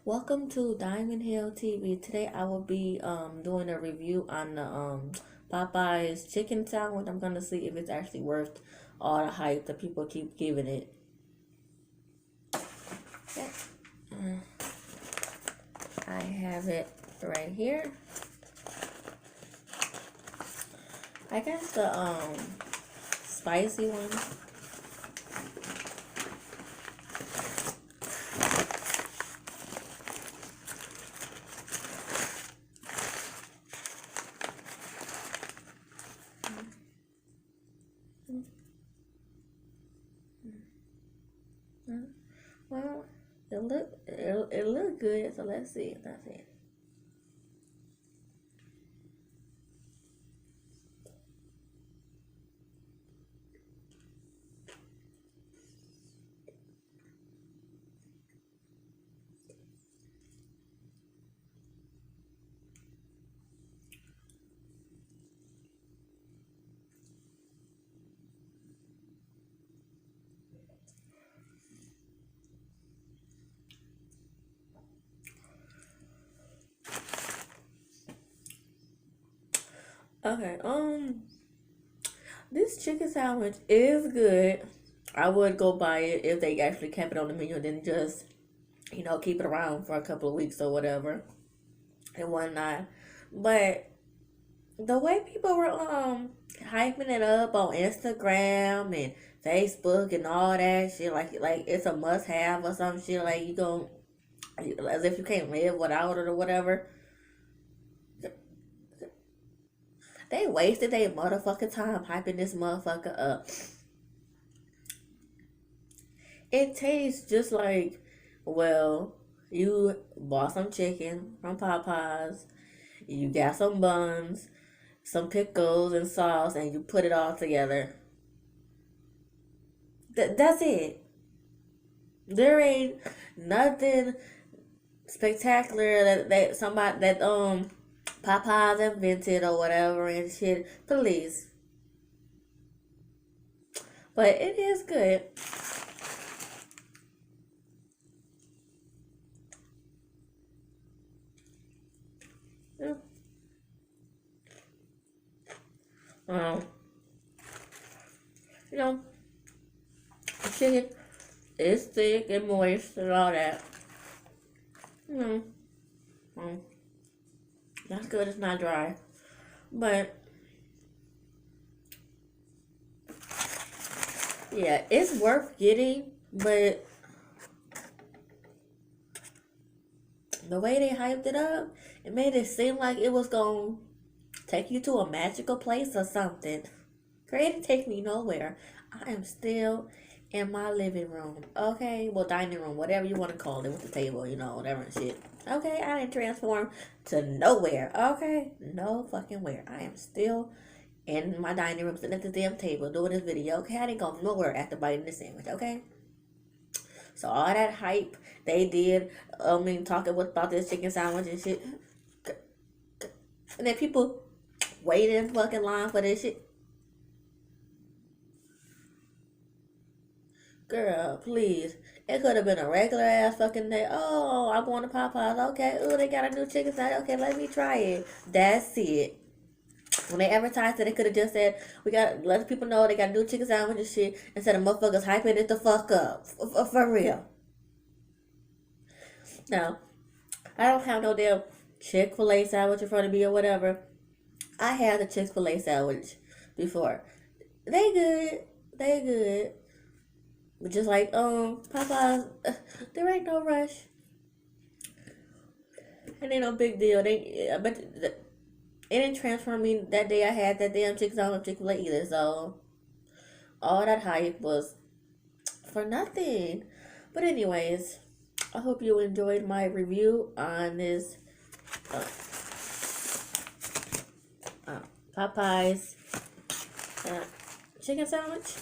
Welcome to Diamond Hill TV. Today I will be doing a review on the Popeyes chicken sandwich. I'm gonna see if it's actually worth all the hype that people keep giving it. Okay. I have it right here. I got the spicy one. Well, it look good, so let's see. Let's see. Okay, this chicken sandwich is good. I would go buy it if they actually kept it on the menu and didn't just, keep it around for a couple of weeks or whatever and whatnot. But the way people were hyping it up on Instagram and Facebook and all that shit, like it's a must have or some shit, like you gon' as if you can't live without it or whatever. They wasted their motherfucking time hyping this motherfucker up. It tastes just like, well, you bought some chicken from Popeyes, you got some buns, some pickles and sauce, and you put it all together. That's it. There ain't nothing spectacular that somebody that Popeyes invented or whatever and shit. Please, but it is good. Yeah. Um, you know, the chicken is thick and moist and all that. You know, um, that's good. It's not dry, but yeah, it's worth getting. But the way they hyped it up, it made it seem like it was gonna take you to a magical place or something. Girl, it didn't take me nowhere. I am still in my living room. Okay? Well, dining room, whatever you want to call it, with the table, whatever and shit. Okay? I didn't transform to nowhere. Okay? No fucking where. I am still in my dining room, sitting at the damn table, doing this video. Okay? I didn't go nowhere after biting the sandwich. Okay? So all that hype they did, talking about this chicken sandwich and shit. And then people waiting in fucking line for this shit. Girl, please. It could have been a regular ass fucking day. Oh, I'm going to Popeyes. Okay. Oh, they got a new chicken sandwich. Okay, let me try it. That's it. When they advertised it, they could have just said, we got, let people know they got a new chicken sandwich and shit, instead of motherfuckers hyping it the fuck up. For real. Now, I don't have no damn Chick-fil-A sandwich in front of me or whatever. I had the Chick-fil-A sandwich before. They good. They good. But just like Popeyes, there ain't no rush. It ain't no big deal. But it didn't transform me that day I had that damn chicken sandwich from Chick-fil-A either. So all that hype was for nothing. But anyways, I hope you enjoyed my review on this uh, Popeyes chicken sandwich.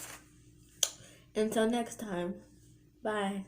Until next time, bye.